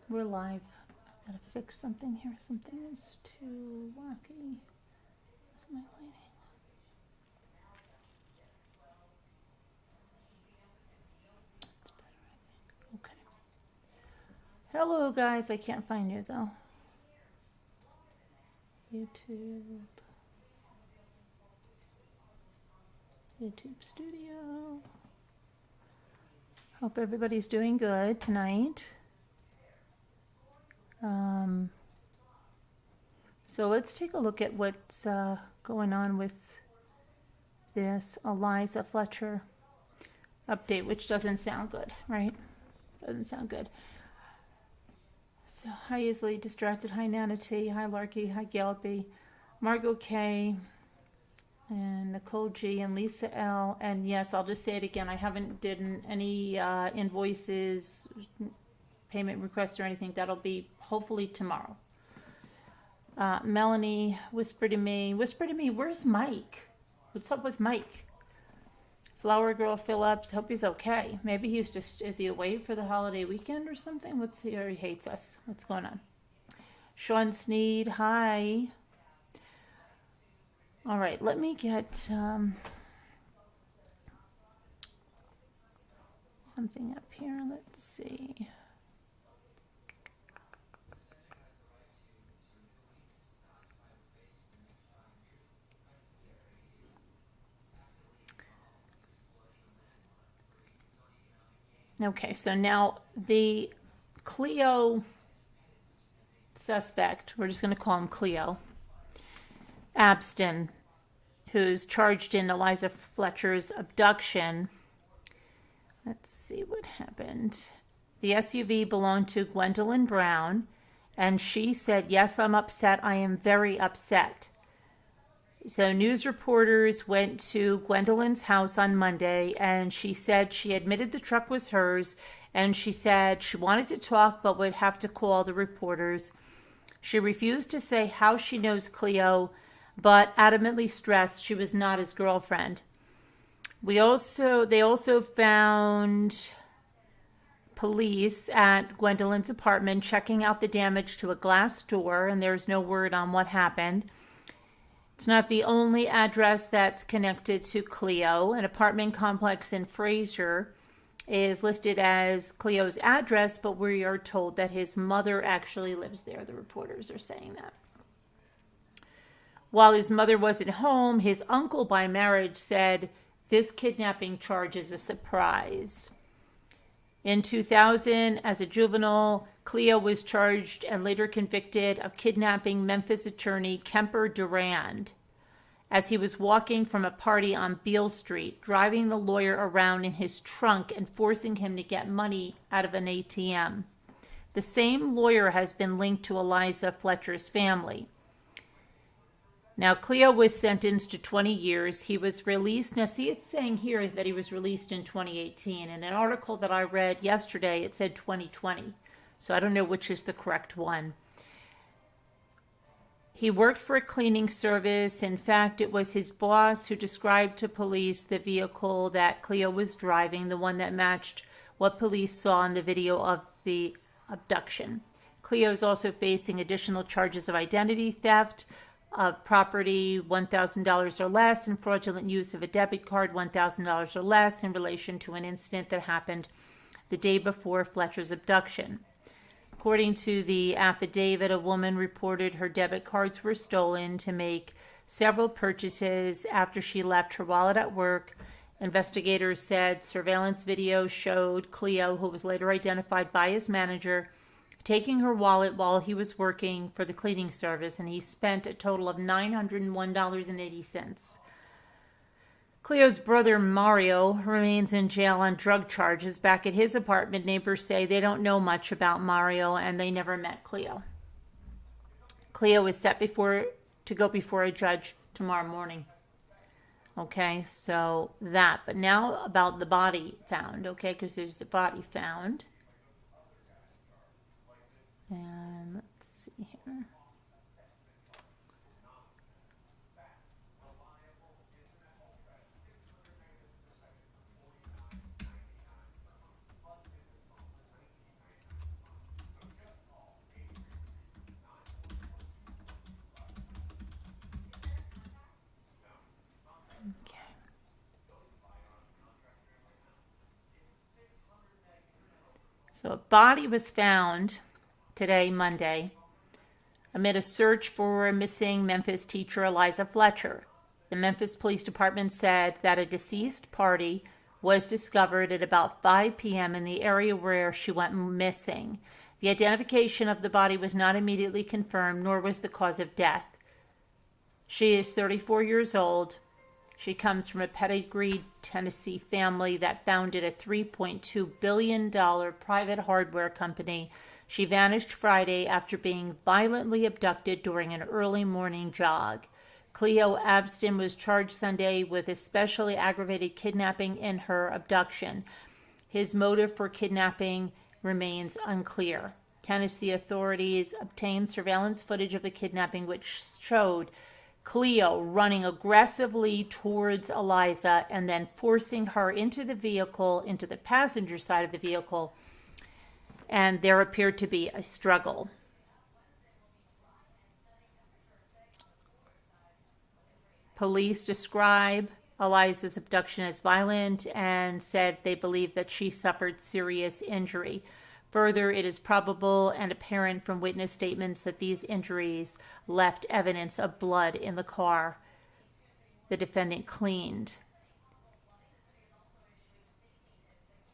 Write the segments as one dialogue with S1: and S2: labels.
S1: We're live. I gotta fix something here. Something is too wacky with my lighting. It's better, I think. Okay. Hello, guys. I can't find you though. YouTube Studio. Hope everybody's doing good tonight. So let's take a look at what's going on with this Eliza Fletcher update, which doesn't sound good, right? Doesn't sound good. So, hi Easily Distracted, hi Nana T, hi Larky, hi Gail B, Margot K, and Nicole G, and Lisa L. And yes, I'll just say it again, I haven't done any invoices, payment requests or anything. That'll be hopefully tomorrow. Melanie, whisper to me, where's Mike? What's up with Mike? Flower Girl Phillips, hope he's okay. Maybe he's just, is he away for the holiday weekend or something? What's he, or he hates us? What's going on? Sean Sneed, hi. All right, let me get something up here. Let's see. Okay, so now the Cleo suspect, we're just going to call him Cleo, Abston, who's charged in Eliza Fletcher's abduction. Let's see what happened. The SUV belonged to Gwendolyn Brown, and she said, "Yes, I'm upset. I am very upset." So news reporters went to Gwendolyn's house on Monday, and she said she admitted the truck was hers, and she said she wanted to talk but would have to call the reporters. She refused to say how she knows Cleo, but adamantly stressed she was not his girlfriend. They also found police at Gwendolyn's apartment checking out the damage to a glass door, and there's no word on what happened. It's not the only address that's connected to Cleo. An apartment complex in Fraser is listed as Cleo's address, but we are told that his mother actually lives there. The reporters are saying that. While his mother wasn't home, his uncle by marriage said this kidnapping charge is a surprise. In 2000, as a juvenile, Cleo was charged and later convicted of kidnapping Memphis attorney Kemper Durand as he was walking from a party on Beale Street, driving the lawyer around in his trunk and forcing him to get money out of an ATM. The same lawyer has been linked to Eliza Fletcher's family. Now, Cleo was sentenced to 20 years. He was released. Now, see, it's saying here that he was released in 2018. In an article that I read yesterday, it said 2020. So I don't know which is the correct one. He worked for a cleaning service. In fact, it was his boss who described to police the vehicle that Cleo was driving, the one that matched what police saw in the video of the abduction. Cleo is also facing additional charges of identity theft, of property $1,000 or less, and fraudulent use of a debit card $1,000 or less in relation to an incident that happened the day before Fletcher's abduction. According to the affidavit, a woman reported her debit cards were stolen to make several purchases after she left her wallet at work. Investigators said surveillance video showed Cleo, who was later identified by his manager, taking her wallet while he was working for the cleaning service, and he spent a total of $901.80. Cleo's brother Mario remains in jail on drug charges. Back at his apartment, neighbors say they don't know much about Mario and they never met Cleo. Cleo is set to go before a judge tomorrow morning. Okay, so that. But now about the body found, okay, because there's the body found. And let's see here. So a body was found today, Monday, amid a search for missing Memphis teacher Eliza Fletcher. The Memphis Police Department said that a deceased party was discovered at about 5 p.m. in the area where she went missing. The identification of the body was not immediately confirmed, nor was the cause of death. She is 34 years old. She comes from a pedigreed Tennessee family that founded a $3.2 billion private hardware company. She vanished Friday after being violently abducted during an early morning jog. Cleo Abston was charged Sunday with especially aggravated kidnapping in her abduction. His motive for kidnapping remains unclear. Tennessee authorities obtained surveillance footage of the kidnapping, which showed Cleo running aggressively towards Eliza and then forcing her into the vehicle, into the passenger side of the vehicle, and there appeared to be a struggle. Police describe Eliza's abduction as violent and said they believe that she suffered serious injury. Further, it is probable and apparent from witness statements that these injuries left evidence of blood in the car the defendant cleaned.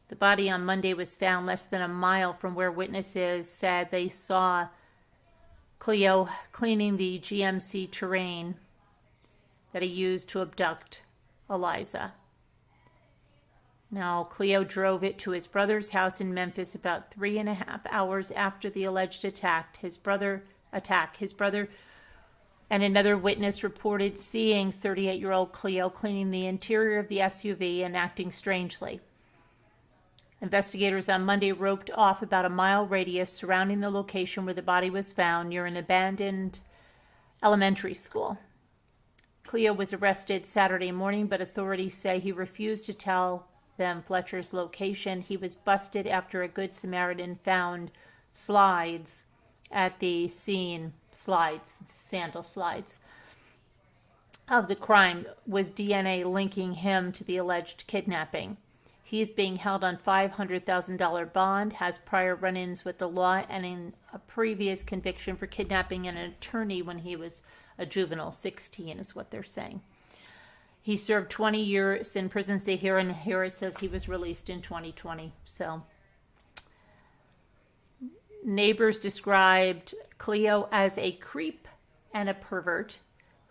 S1: The body on Monday was found less than a mile from where witnesses said they saw Cleo cleaning the GMC Terrain that he used to abduct Eliza. Now, Cleo drove it to his brother's house in Memphis about 3.5 hours after the alleged attack. His brother and another witness reported seeing 38-year-old Cleo cleaning the interior of the SUV and acting strangely. Investigators on Monday roped off about a mile radius surrounding the location where the body was found near an abandoned elementary school. Cleo was arrested Saturday morning, but authorities say he refused to tell them Fletcher's location. He was busted after a Good Samaritan found slides at the scene, sandal slides, of the crime with DNA linking him to the alleged kidnapping. He is being held on $500,000 bond, has prior run-ins with the law, and in a previous conviction for kidnapping an attorney when he was a juvenile, 16 is what they're saying. He served 20 years in prison. See here, and here it says he was released in 2020. So, neighbors described Cleo as a creep and a pervert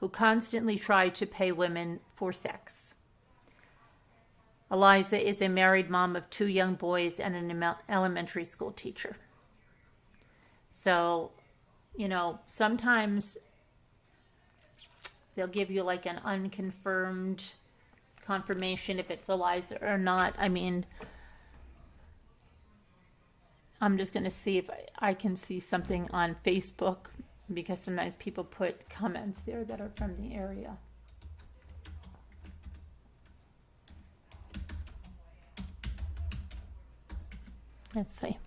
S1: who constantly tried to pay women for sex. Eliza is a married mom of 2 young boys and an elementary school teacher. So, sometimes they'll give you like an unconfirmed confirmation if it's Eliza or not. I mean, I'm just going to see if I can see something on Facebook, because sometimes people put comments there that are from the area. Let's see.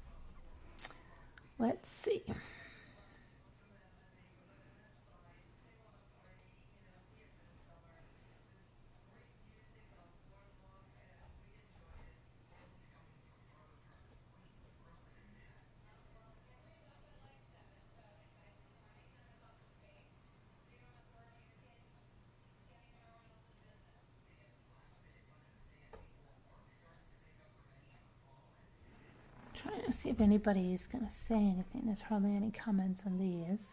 S1: Trying to see if anybody is going to say anything. There's hardly any comments on these.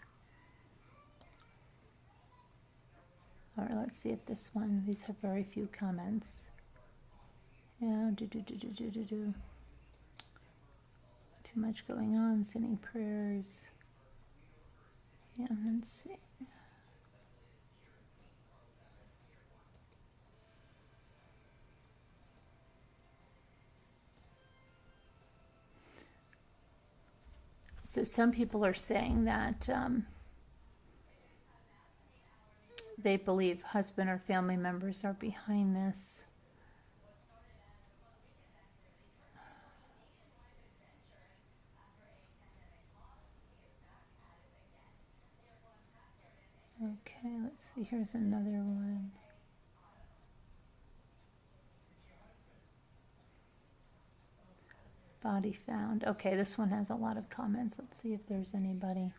S1: All right, let's see if this one, these have very few comments. Yeah, Too much going on, sending prayers. Yeah, let's see. So some people are saying that they believe husband or family members are behind this. Okay, let's see. Here's another one. Body found. Okay, this one has a lot of comments. Let's see if there's anybody.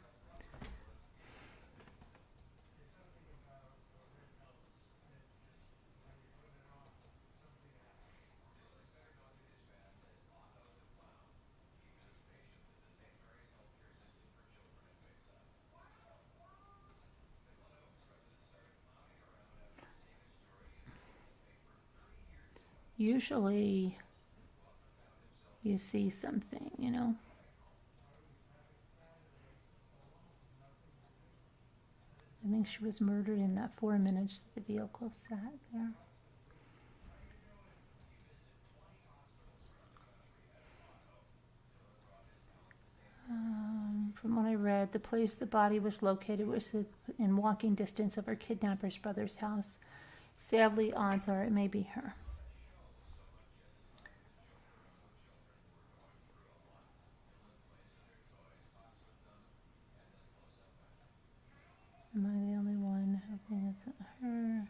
S1: Usually you see something, you know. I think she was murdered in that 4 minutes the vehicle sat there. From what I read, the place the body was located was in walking distance of her kidnapper's brother's house. Sadly, odds are it may be her. Am I the only one hoping it's not her?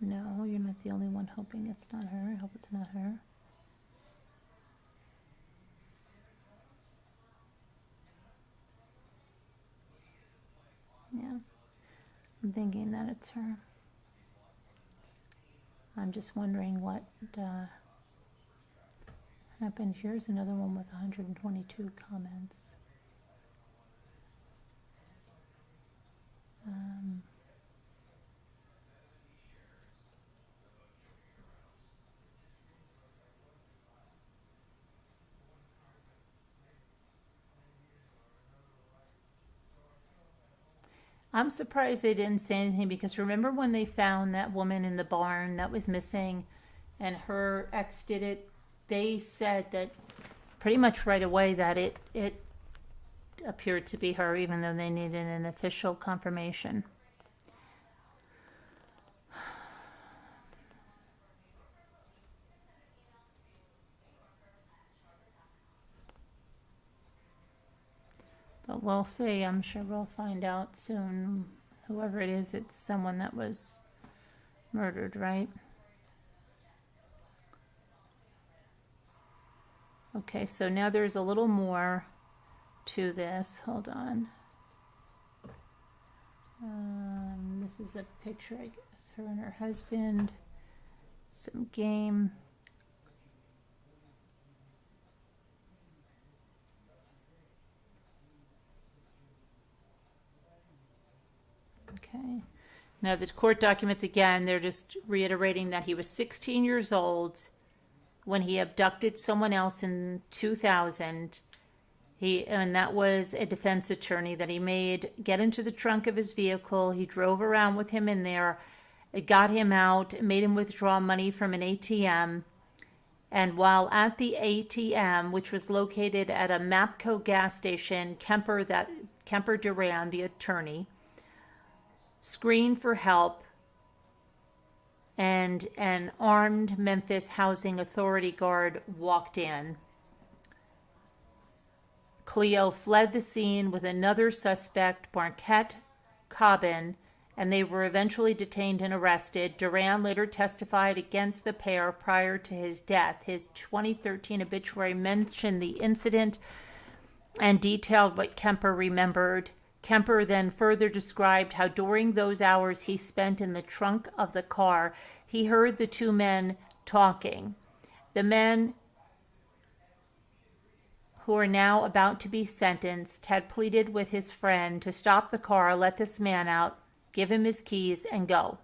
S1: No, you're not the only one hoping it's not her. I hope it's not her. Yeah, I'm thinking that it's her. I'm just wondering what happened. Here's another one with 122 comments. I'm surprised they didn't say anything, because remember when they found that woman in the barn that was missing and her ex did it? They said that pretty much right away that it appeared to be her, even though they needed an official confirmation. But we'll see. I'm sure we'll find out soon. Whoever it is, it's someone that was murdered, right? Okay, so now there's a little more to this. Hold on. This is a picture, I guess, her and her husband. Some game. Okay. Now the court documents, again, they're just reiterating that he was 16 years old when he abducted someone else in 2000. And that was a defense attorney that he made get into the trunk of his vehicle. He drove around with him in there. It got him out, made him withdraw money from an ATM. And while at the ATM, which was located at a MAPCO gas station, Kemper Duran, the attorney, screened for help, and an armed Memphis Housing Authority guard walked in. Cleo fled the scene with another suspect, Marquette Cobbin, and they were eventually detained and arrested. Duran later testified against the pair prior to his death. His 2013 obituary mentioned the incident and detailed what Kemper remembered. Kemper then further described how during those hours he spent in the trunk of the car, he heard the two men talking. The men, who are now about to be sentenced, had pleaded with his friend to stop the car, let this man out, give him his keys, and go.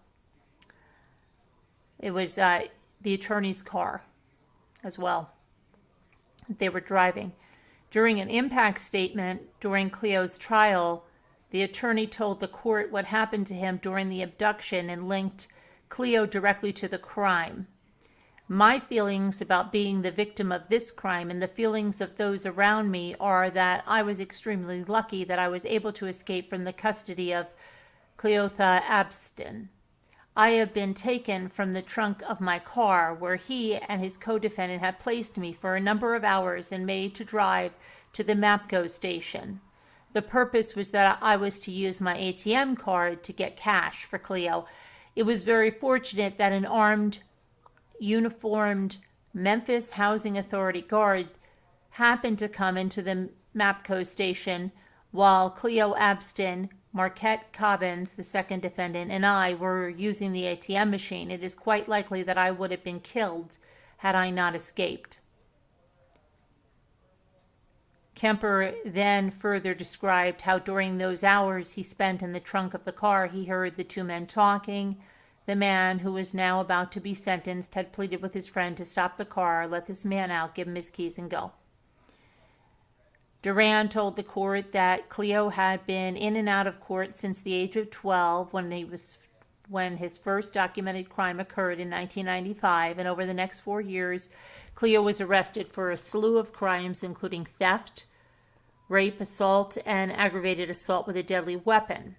S1: It was the attorney's car as well. They were driving. During an impact statement during Cleo's trial, the attorney told the court what happened to him during the abduction and linked Cleo directly to the crime. My feelings about being the victim of this crime and the feelings of those around me are that I was extremely lucky that I was able to escape from the custody of Cleotha Abston. I have been taken from the trunk of my car, where he and his co-defendant had placed me for a number of hours, and made to drive to the MAPCO station. The purpose was that I was to use my ATM card to get cash for Cleo. It was very fortunate that an armed, uniformed Memphis Housing Authority guard happened to come into the MAPCO station while Cleo Abston, Marquette Cobbins, the second defendant, and I were using the ATM machine. It is quite likely that I would have been killed had I not escaped. Kemper then further described how during those hours he spent in the trunk of the car, he heard the two men talking. The man, who was now about to be sentenced, had pleaded with his friend to stop the car, let this man out, give him his keys, and go. Duran told the court that Cleo had been in and out of court since the age of 12 when his first documented crime occurred in 1995, and over the next 4 years, Cleo was arrested for a slew of crimes, including theft, rape, assault, and aggravated assault with a deadly weapon.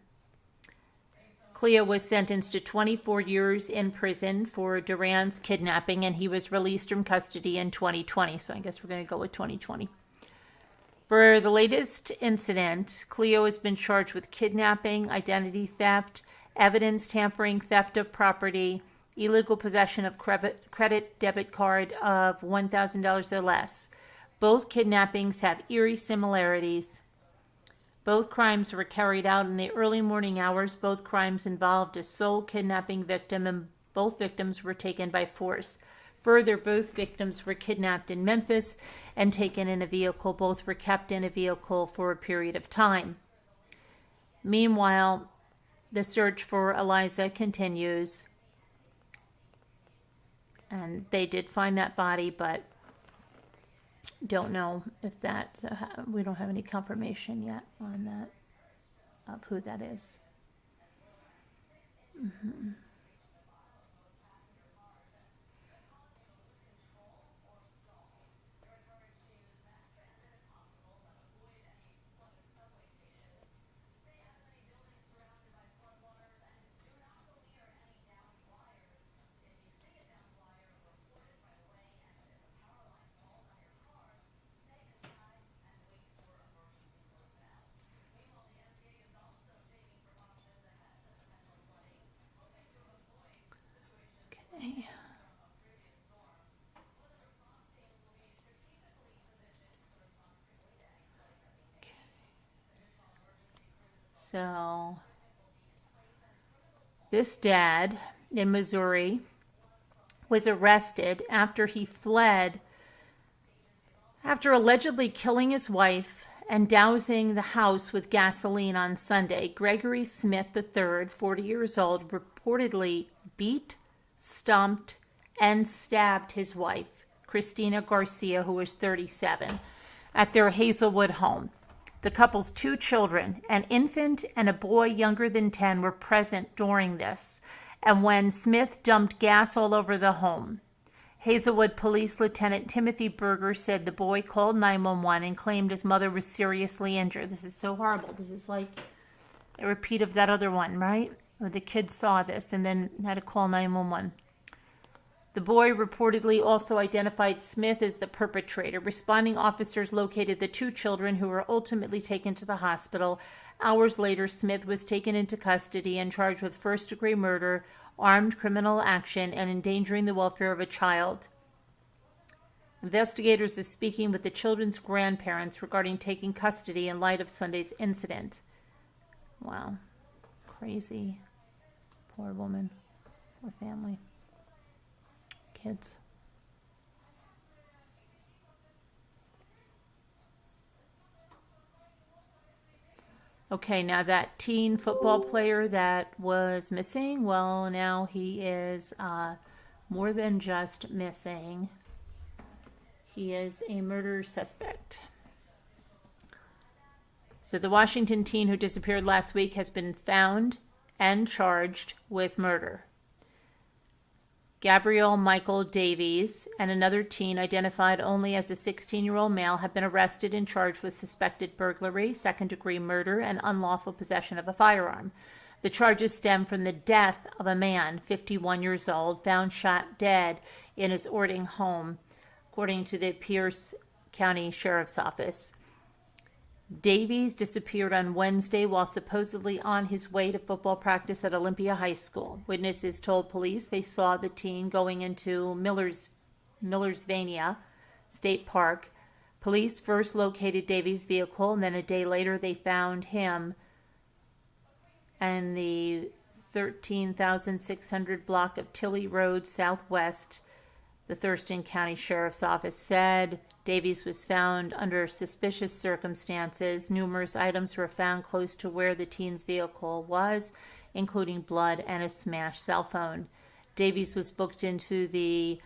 S1: Cleo was sentenced to 24 years in prison for Duran's kidnapping, and he was released from custody in 2020. So I guess we're going to go with 2020. For the latest incident, Cleo has been charged with kidnapping, identity theft, evidence tampering, theft of property, illegal possession of credit debit card of $1,000 or less. Both kidnappings have eerie similarities. Both crimes were carried out in the early morning hours. Both crimes involved a sole kidnapping victim, and both victims were taken by force. Further, both victims were kidnapped in Memphis and taken in a vehicle. Both were kept in a vehicle for a period of time. Meanwhile, the search for Eliza continues. And they did find that body, but don't know if that's, we don't have any confirmation yet on that, of who that is. Mm-hmm. So, this dad in Missouri was arrested after he fled after allegedly killing his wife and dousing the house with gasoline on Sunday. Gregory Smith III, 40 years old, reportedly beat, stomped, and stabbed his wife, Christina Garcia, who was 37, at their Hazelwood home. The couple's 2 children, an infant and a boy younger than 10, were present during this, and when Smith dumped gas all over the home. Hazelwood Police Lieutenant Timothy Berger said the boy called 911 and claimed his mother was seriously injured. This is so horrible. This is like a repeat of that other one, right? Where the kid saw this and then had to call 911. The boy reportedly also identified Smith as the perpetrator. Responding officers located the 2 children, who were ultimately taken to the hospital. Hours later, Smith was taken into custody and charged with first-degree murder, armed criminal action, and endangering the welfare of a child. Investigators are speaking with the children's grandparents regarding taking custody in light of Sunday's incident. Wow. Crazy. Poor woman. Poor family. Kids. Okay, now that teen football player that was missing, well, now he is more than just missing. He is a murder suspect. So the Washington teen who disappeared last week has been found and charged with murder. Gabriel Michael Davies and another teen identified only as a 16-year-old male have been arrested and charged with suspected burglary, second-degree murder, and unlawful possession of a firearm. The charges stem from the death of a man, 51 years old, found shot dead in his Ording home, according to the Pierce County Sheriff's Office. Davies disappeared on Wednesday while supposedly on his way to football practice at Olympia High School. Witnesses told police they saw the teen going into Millersvania State Park. Police first located Davies' vehicle, and then a day later they found him in the 13,600 block of Tilley Road Southwest. The Thurston County Sheriff's Office said Davies was found under suspicious circumstances. Numerous items were found close to where the teen's vehicle was, including blood and a smashed cell phone. Davies was booked into the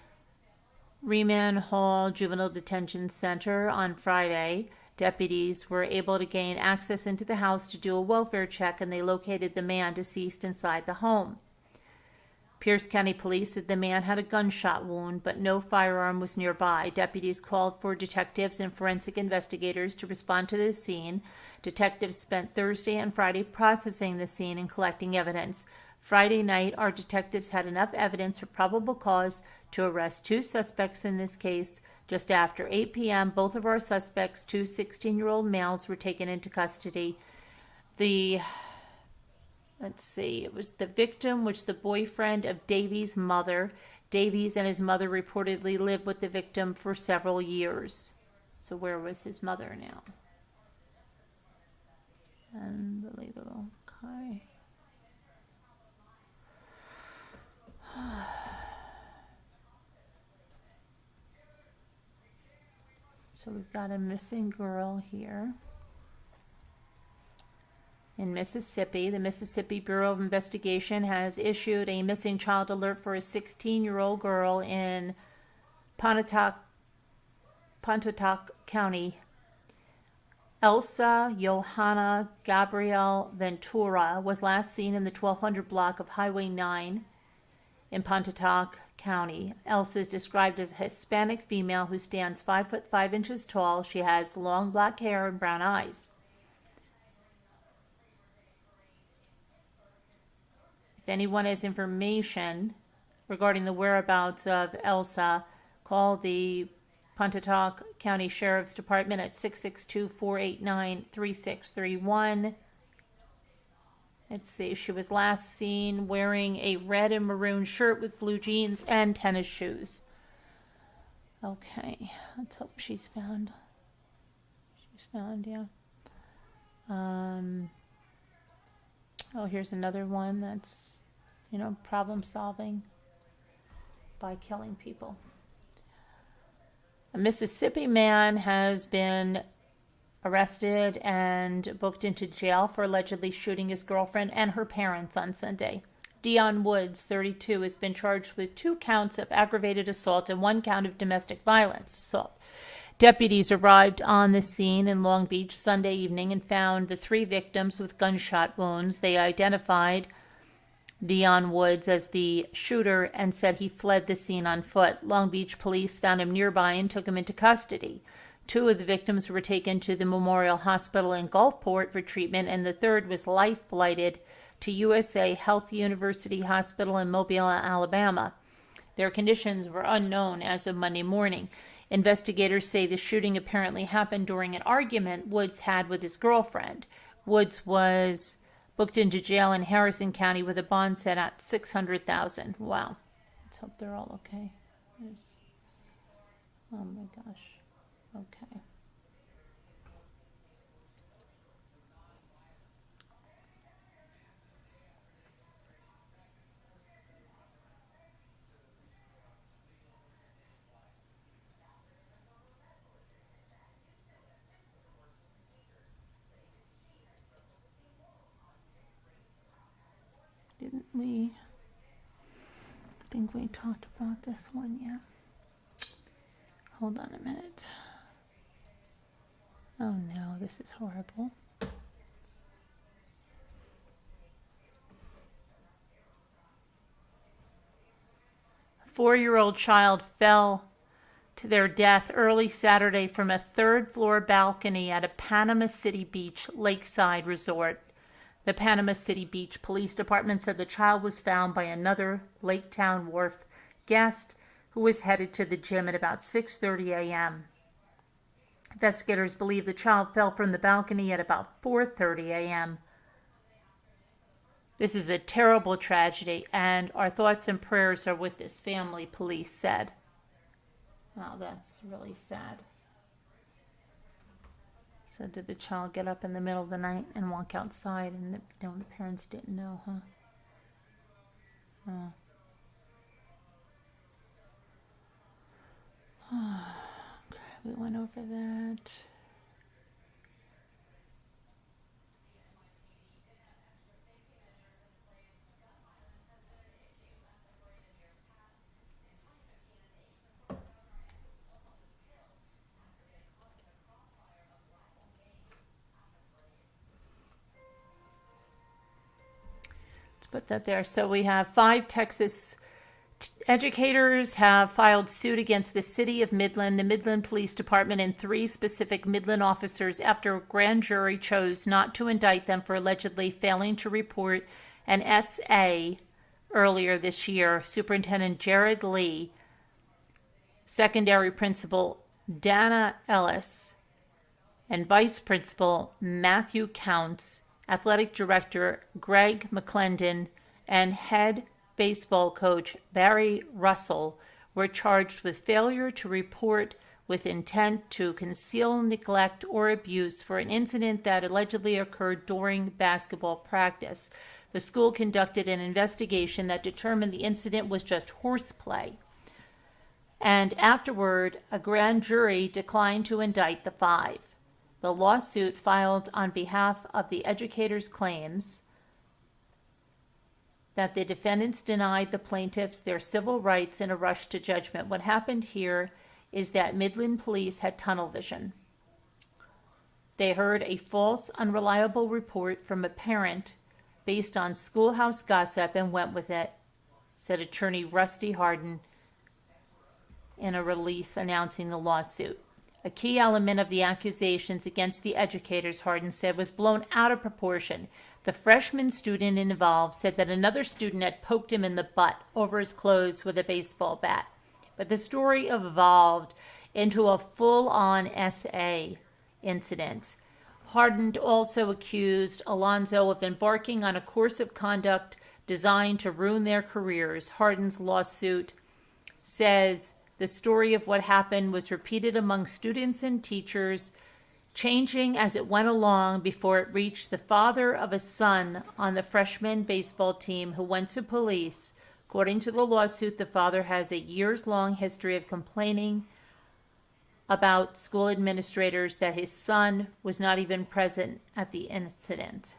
S1: Reman Hall Juvenile Detention Center on Friday. Deputies were able to gain access into the house to do a welfare check, and they located the man deceased inside the home. Pierce County Police said the man had a gunshot wound, but no firearm was nearby. Deputies called for detectives and forensic investigators to respond to the scene. Detectives spent Thursday and Friday processing the scene and collecting evidence. Friday night, our detectives had enough evidence for probable cause to arrest 2 suspects in this case. Just after 8 p.m., both of our suspects, 2 16-year-old males, were taken into custody. It was the victim, which the boyfriend of Davies' mother. Davies and his mother reportedly lived with the victim for several years. So where was his mother now? Unbelievable. Okay. So we've got a missing girl here. In Mississippi, the Mississippi Bureau of Investigation has issued a missing child alert for a 16-year-old girl in Pontotoc County. Elsa Johanna Gabrielle Ventura was last seen in the 1200 block of Highway 9 in Pontotoc County. Elsa is described as a Hispanic female who stands 5 foot 5 inches tall. She has long black hair and brown eyes. If anyone has information regarding the whereabouts of Elsa, call the Pontotoc County Sheriff's Department at 662-489-3631. Let's see, she was last seen wearing a red and maroon shirt with blue jeans and tennis shoes. Okay, let's hope she's found. She's found, yeah. Oh, here's another one that's, problem solving by killing people. A Mississippi man has been arrested and booked into jail for allegedly shooting his girlfriend and her parents on Sunday. Dion Woods, 32, has been charged with 2 counts of aggravated assault and 1 count of domestic violence assault. Deputies arrived on the scene in Long Beach Sunday evening and found the 3 victims with gunshot wounds. They identified Dion Woods as the shooter and said he fled the scene on foot. Long Beach police found him nearby and took him into custody. 2 of the victims were taken to the Memorial Hospital in Gulfport for treatment, and the 3rd was life-flighted to USA Health University Hospital in Mobile, Alabama. Their conditions were unknown as of Monday morning. Investigators say the shooting apparently happened during an argument Woods had with his girlfriend. Woods was booked into jail in Harrison County with a bond set at $600,000. Wow. Let's hope they're all okay. Oh my gosh. Okay. Didn't we? I think we talked about this one yet. Hold on a minute. Oh no, this is horrible. A 4-year-old child fell to their death early Saturday from a 3rd-floor balcony at a Panama City Beach lakeside resort. The Panama City Beach Police Department said the child was found by another Lake Town Wharf guest who was headed to the gym at about 6:30 a.m. Investigators believe the child fell from the balcony at about 4:30 a.m. This is a terrible tragedy, and our thoughts and prayers are with this family, police said. Wow, that's really sad. So did the child get up in the middle of the night and walk outside and the parents didn't know, huh? Okay, we went over that. Put that there. So we have 5 Texas educators have filed suit against the city of Midland, the Midland Police Department, and 3 specific Midland officers after a grand jury chose not to indict them for allegedly failing to report an SA earlier this year. Superintendent Jared Lee, secondary principal Dana Ellis, and vice principal Matthew Counts, athletic director Greg McClendon, and head baseball coach Barry Russell were charged with failure to report with intent to conceal neglect or abuse for an incident that allegedly occurred during basketball practice. The school conducted an investigation that determined the incident was just horseplay. And afterward, a grand jury declined to indict the 5. The lawsuit filed on behalf of the educators claims that the defendants denied the plaintiffs their civil rights in a rush to judgment. What happened here is that Midland police had tunnel vision. They heard a false, unreliable report from a parent based on schoolhouse gossip and went with it, said attorney Rusty Harden in a release announcing the lawsuit. A key element of the accusations against the educators, Harden said, was blown out of proportion. The freshman student involved said that another student had poked him in the butt over his clothes with a baseball bat. But the story evolved into a full-on SA incident. Harden also accused Alonzo of embarking on a course of conduct designed to ruin their careers. Harden's lawsuit says the story of what happened was repeated among students and teachers, changing as it went along before it reached the father of a son on the freshman baseball team who went to police. According to the lawsuit, the father has a years-long history of complaining about school administrators that his son was not even present at the incident.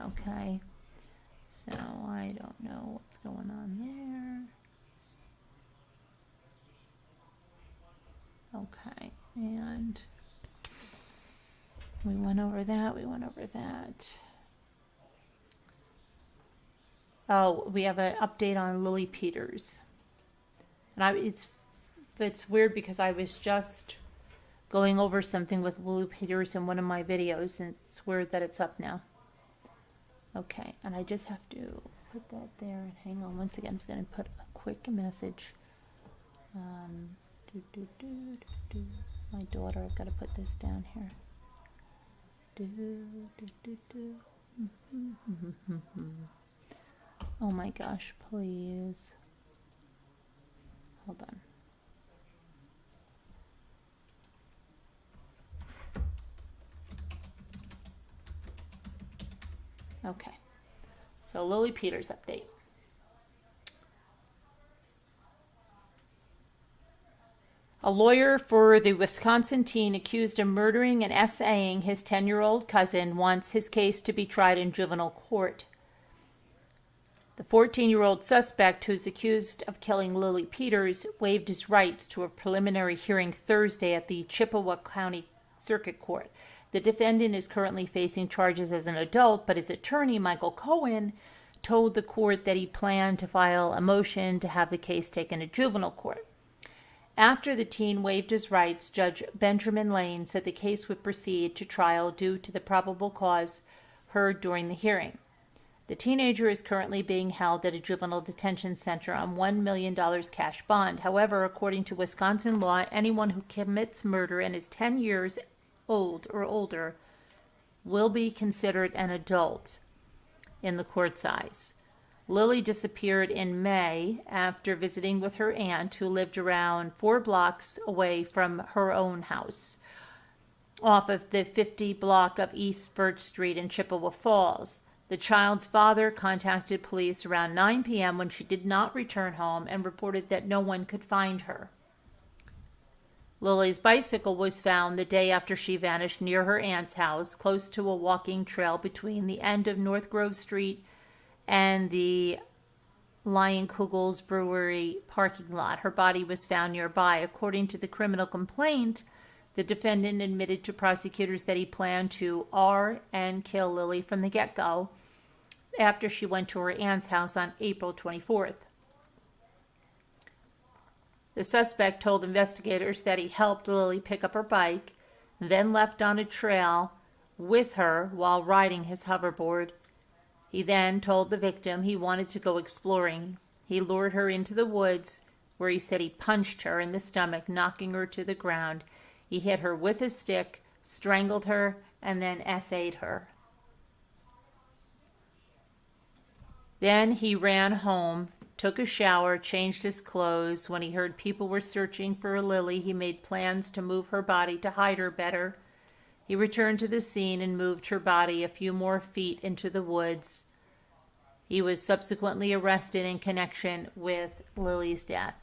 S1: Okay, so I don't know what's going on there. Okay, and we went over that. Oh, we have an update on Lily Peters. And it's weird because I was just going over something with Lily Peters in one of my videos, and it's weird that it's up now. Okay, and I just have to put that there. And hang on one second. I'm just going to put a quick message. My daughter, I've got to put this down here. Oh my gosh, please. Hold on. Okay. So Lily Peters update. A lawyer for the Wisconsin teen accused of murdering and SAing his 10-year-old cousin wants his case to be tried in juvenile court. The 14-year-old suspect, who's accused of killing Lily Peters, waived his rights to a preliminary hearing Thursday at the Chippewa County Circuit Court. The defendant is currently facing charges as an adult, but his attorney, Michael Cohen, told the court that he planned to file a motion to have the case taken to juvenile court. After the teen waived his rights, Judge Benjamin Lane said the case would proceed to trial due to the probable cause heard during the hearing. The teenager is currently being held at a juvenile detention center on $1 million cash bond. However, according to Wisconsin law, anyone who commits murder and is 10 years old or older will be considered an adult in the court's eyes. Lily disappeared in May after visiting with her aunt, who lived around 4 blocks away from her own house, off of the 50 block of East Birch Street in Chippewa Falls. The child's father contacted police around 9 p.m. when she did not return home and reported that no one could find her. Lily's bicycle was found the day after she vanished near her aunt's house, close to a walking trail between the end of North Grove Street and the Lion Kugel's Brewery parking lot. Her body was found nearby. According to the criminal complaint, the defendant admitted to prosecutors that he planned to and kill Lily from the get-go after she went to her aunt's house on April 24th. The suspect told investigators that he helped Lily pick up her bike, then left on a trail with her while riding his hoverboard. He then told the victim he wanted to go exploring. He lured her into the woods, where he said he punched her in the stomach, knocking her to the ground. He hit her with a stick, strangled her, and then essayed her. Then he ran home, took a shower, changed his clothes. When he heard people were searching for Lily, he made plans to move her body to hide her better. He returned to the scene and moved her body a few more feet into the woods. He was subsequently arrested in connection with Lily's death.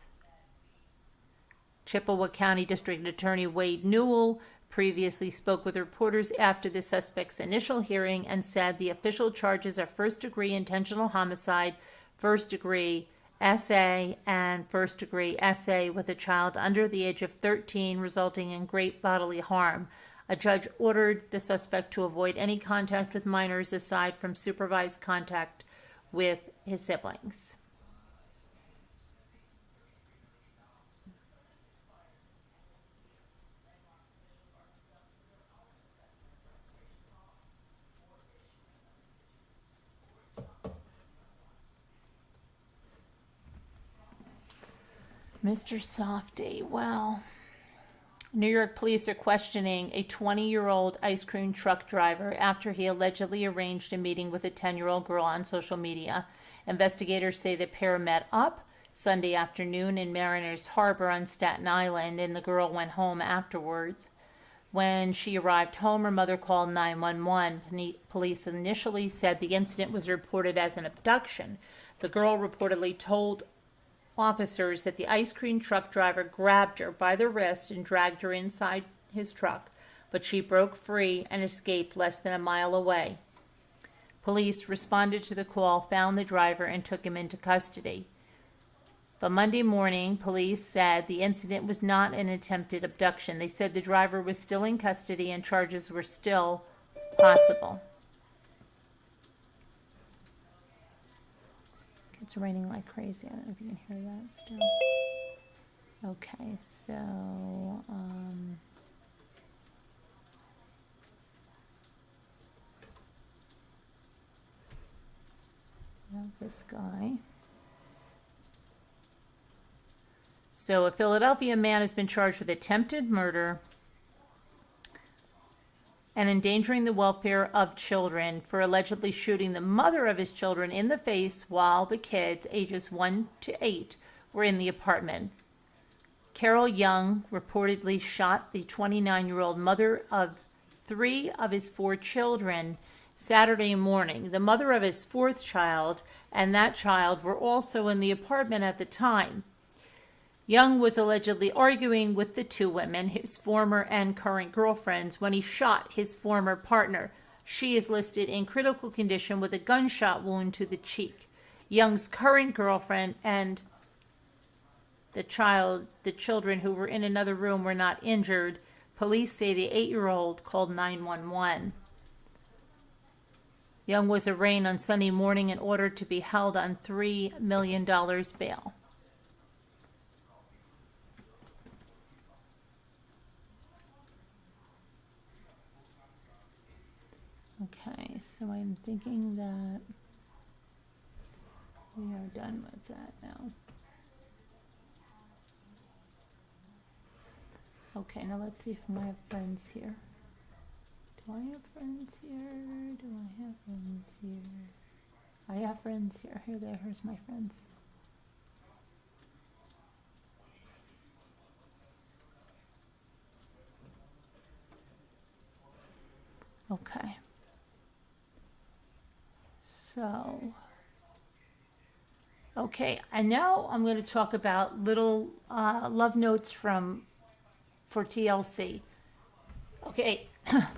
S1: Chippewa County District Attorney Wade Newell previously spoke with reporters after the suspect's initial hearing and said the official charges are first-degree intentional homicide, first-degree SA, and first-degree SA with a child under the age of 13 resulting in great bodily harm. A judge ordered the suspect to avoid any contact with minors aside from supervised contact with his siblings. Mr. Softy, well, New York police are questioning a 20-year-old ice cream truck driver after he allegedly arranged a meeting with a 10-year-old girl on social media. Investigators say the pair met up Sunday afternoon in Mariners Harbor on Staten Island, and the girl went home afterwards. When she arrived home, her mother called 911. Police initially said the incident was reported as an abduction. The girl reportedly told officers that the ice cream truck driver grabbed her by the wrist and dragged her inside his truck, but she broke free and escaped less than a mile away. Police responded to the call, found the driver, and took him into custody. But Monday morning, police said the incident was not an attempted abduction. They said the driver was still in custody and charges were still possible. It's raining like crazy. I don't know if you can hear that still. Okay, so this guy. So a Philadelphia man has been charged with attempted murder and endangering the welfare of children for allegedly shooting the mother of his children in the face while the kids, ages 1 to 8, were in the apartment. Carol Young reportedly shot the 29-year-old mother of 3 of his 4 children Saturday morning. The mother of his 4th child and that child were also in the apartment at the time. Young was allegedly arguing with the 2 women, his former and current girlfriends, when he shot his former partner. She is listed in critical condition with a gunshot wound to the cheek. Young's current girlfriend and the children who were in another room were not injured. Police say the 8-year-old called 911. Young was arraigned on Sunday morning and ordered to be held on $3 million bail. Okay, so I'm thinking that we are done with that now. Okay, now let's see if I have friends here. Do I have friends here? Do I have friends here? I have friends here. Here, there. Here's my friends. Okay. So, okay, and now I'm going to talk about little love notes for TLC. Okay,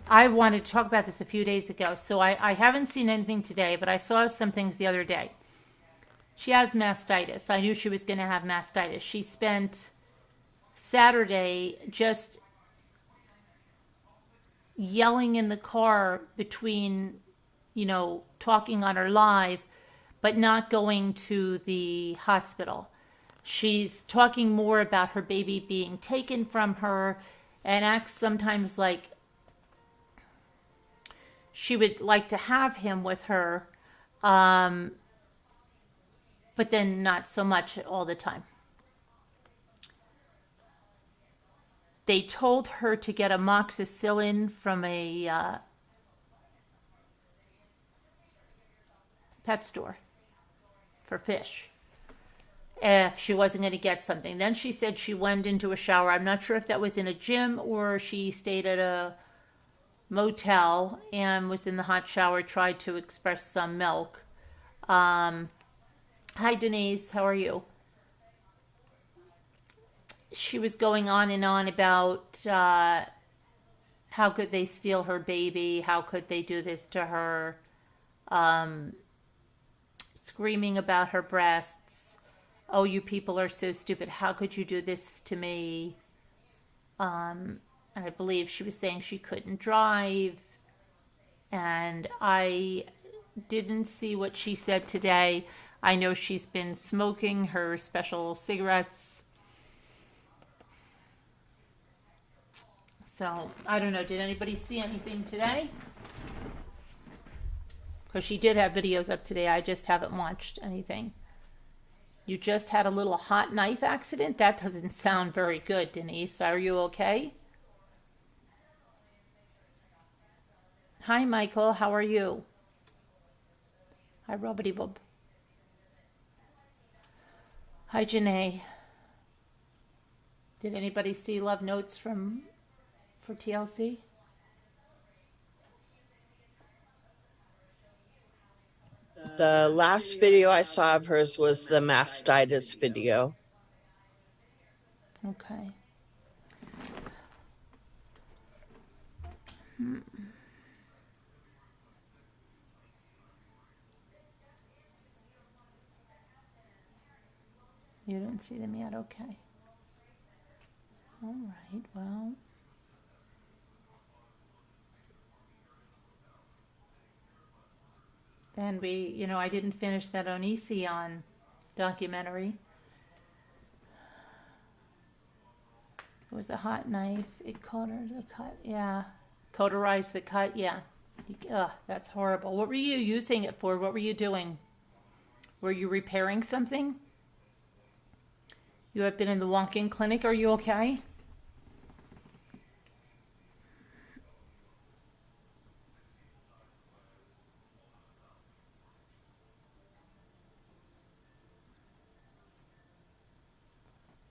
S1: I wanted to talk about this a few days ago, so I haven't seen anything today, but I saw some things the other day. She has mastitis. I knew she was going to have mastitis. She spent Saturday just yelling in the car between, talking on her live, but not going to the hospital. She's talking more about her baby being taken from her and acts sometimes like she would like to have him with her, but then not so much all the time. They told her to get amoxicillin from a pet store for fish if she wasn't going to get something. Then she said she went into a shower. I'm not sure if that was in a gym or she stayed at a motel and was in the hot shower, tried to express some milk. Hi, Denise. How are you? She was going on and on about how could they steal her baby? How could they do this to her? Screaming about her breasts. Oh, you people are so stupid. How could you do this to me? And I believe she was saying she couldn't drive. And I didn't see what she said today. I know she's been smoking her special cigarettes. So, I don't know. Did anybody see anything today? Because she did have videos up today. I just haven't watched anything. You just had a little hot knife accident? That doesn't sound very good, Denise. Are you okay? Hi, Michael. How are you? Hi, Robbity Bub. Hi, Janae. Did anybody see love notes for TLC?
S2: The last video I saw of hers was the mastitis video.
S1: Okay. You didn't see them yet? Okay. All right, well. Then I didn't finish that Onision documentary. It was a hot knife. It cauterized the cut. Yeah. Cauterized the cut. Yeah. That's horrible. What were you using it for? What were you doing? Were you repairing something? You have been in the walk-in clinic. Are you okay?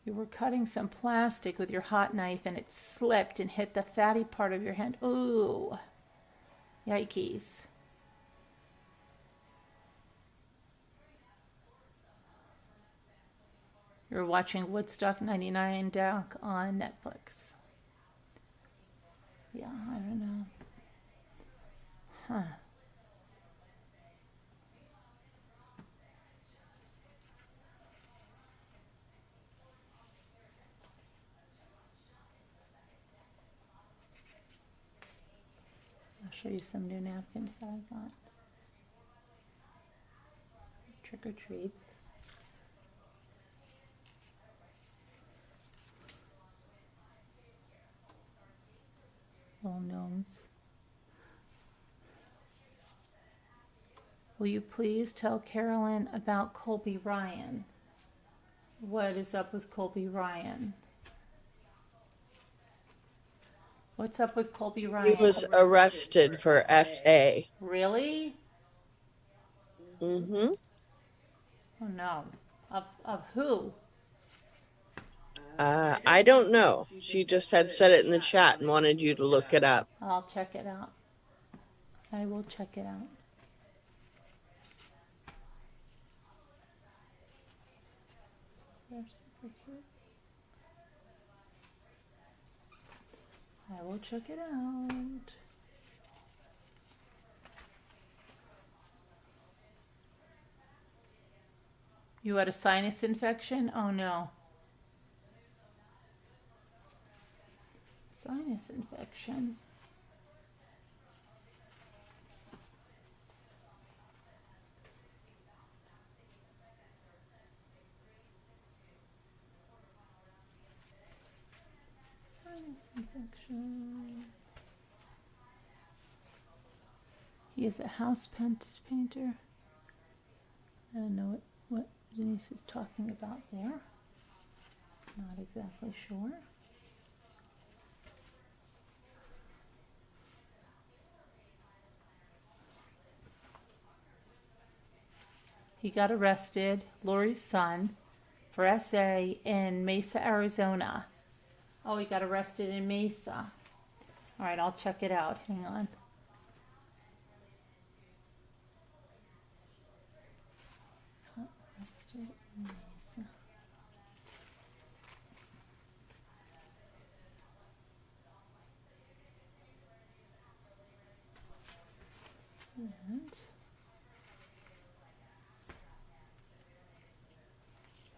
S1: You were cutting some plastic with your hot knife and it slipped and hit the fatty part of your hand. Ooh. Yikes. You're watching Woodstock 99 doc on Netflix. Yeah, I don't know. Huh. I'll show you some new napkins that I got. Trick or treats. Little gnomes. Will you please tell Carolyn about Colby Ryan? What is up with Colby Ryan? What's up with Colby Ryan?
S2: He was arrested for SA.
S1: Really?
S2: Mm-hmm.
S1: Oh no. Of who?
S2: I don't know. She just had said it in the chat and wanted you to look it up.
S1: I'll check it out. I will check it out. They're super cute. I will check it out. You had a sinus infection? Oh no. Sinus infection. Sinus infection. He is a house painter. I don't know what Denise is talking about there. Not exactly sure. He got arrested, Lori's son, for SA in Mesa, Arizona. Oh, he got arrested in Mesa. All right, I'll check it out. Hang on. Arrested in Mesa.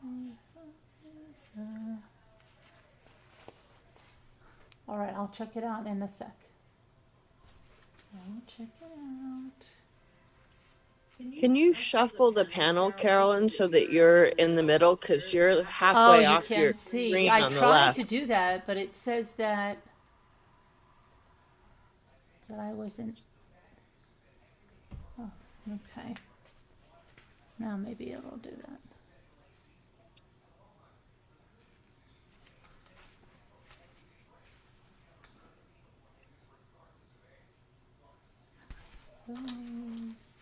S1: And Mesa. All right, I'll check it out in a sec. I'll check it out.
S2: Can you shuffle the panel, Carolyn, so that you're in the middle? Because you're halfway
S1: you
S2: off
S1: can't
S2: your
S1: see.
S2: screen
S1: I
S2: on the
S1: tried
S2: left.
S1: to do that, but it says that I wasn't. Oh, okay. Now maybe it'll do that. Those,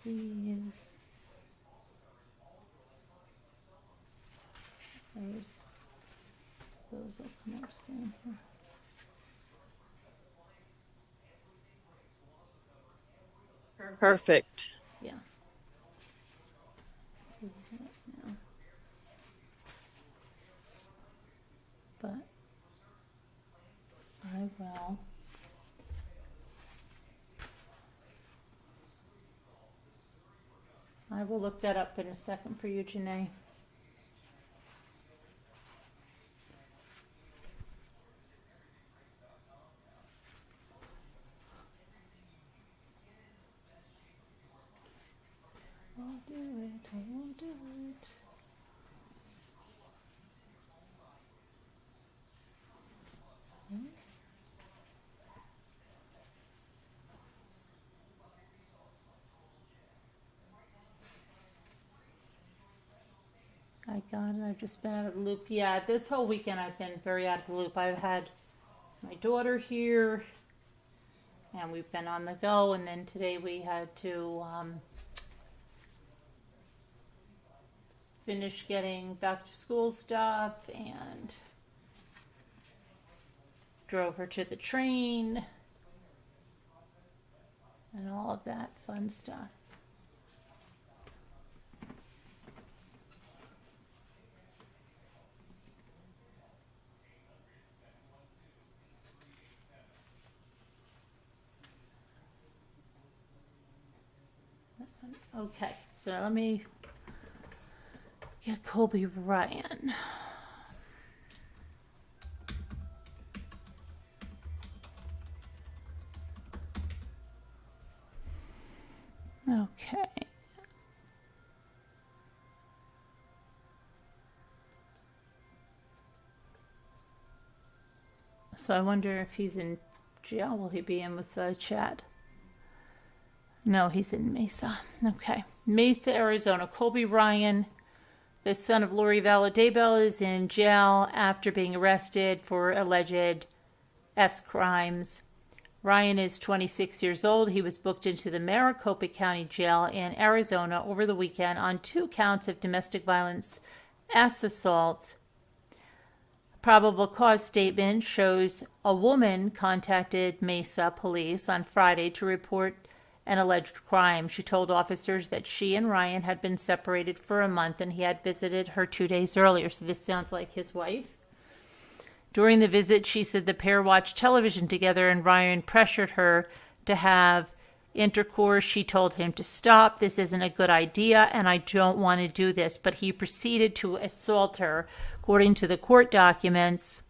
S1: these, those will come up soon here.
S2: Perfect.
S1: Yeah. See that now. But I will. I will look that up in a second for you, Janae. I'll do it. I will do it. Yes. I got it. I've just been out of the loop. Yeah, this whole weekend I've been very out of the loop. I've had my daughter here, and we've been on the go. And then today we had to finish getting back to school stuff, and drove her to the train, and all of that fun stuff. Okay, so let me get Colby Ryan. Okay. So I wonder if he's in jail. Will he be in with the chat? No, he's in Mesa. Okay. Mesa, Arizona. Colby Ryan, the son of Lori Valadaybell, is in jail after being arrested for alleged S crimes. Ryan is 26 years old. He was booked into the Maricopa County Jail in Arizona over the weekend on 2 counts of domestic violence assault. Probable cause statement shows a woman contacted Mesa police on Friday to report an alleged crime. She told officers that she and Ryan had been separated for a month and he had visited her 2 days earlier. So this sounds like his wife. During the visit, she said the pair watched television together and Ryan pressured her to have intercourse. She told him to stop. This isn't a good idea and I don't want to do this. But he proceeded to assault her. According to the court documents,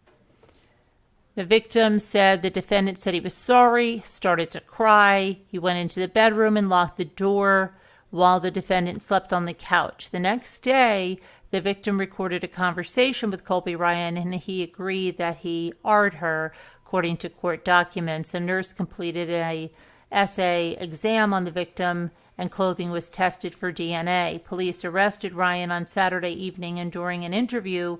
S1: the victim said the defendant said he was sorry, started to cry. He went into the bedroom and locked the door while the defendant slept on the couch. The next day, the victim recorded a conversation with Colby Ryan and he agreed that he AR'd her, according to court documents. A nurse completed a essay exam on the victim and clothing was tested for DNA. Police arrested Ryan on Saturday evening and during an interview,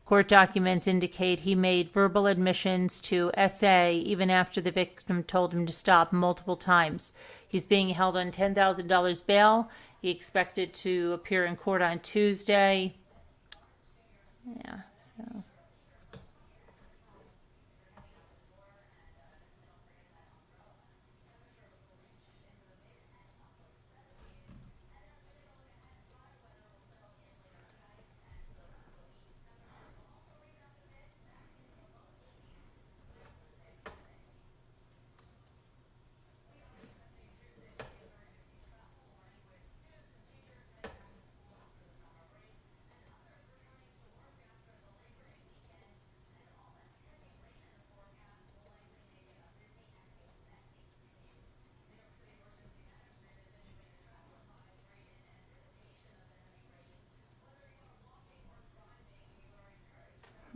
S1: court documents indicate he made verbal admissions to SA even after the victim told him to stop multiple times. He's being held on $10,000 bail. He expected to appear in court on Tuesday. Yeah, so.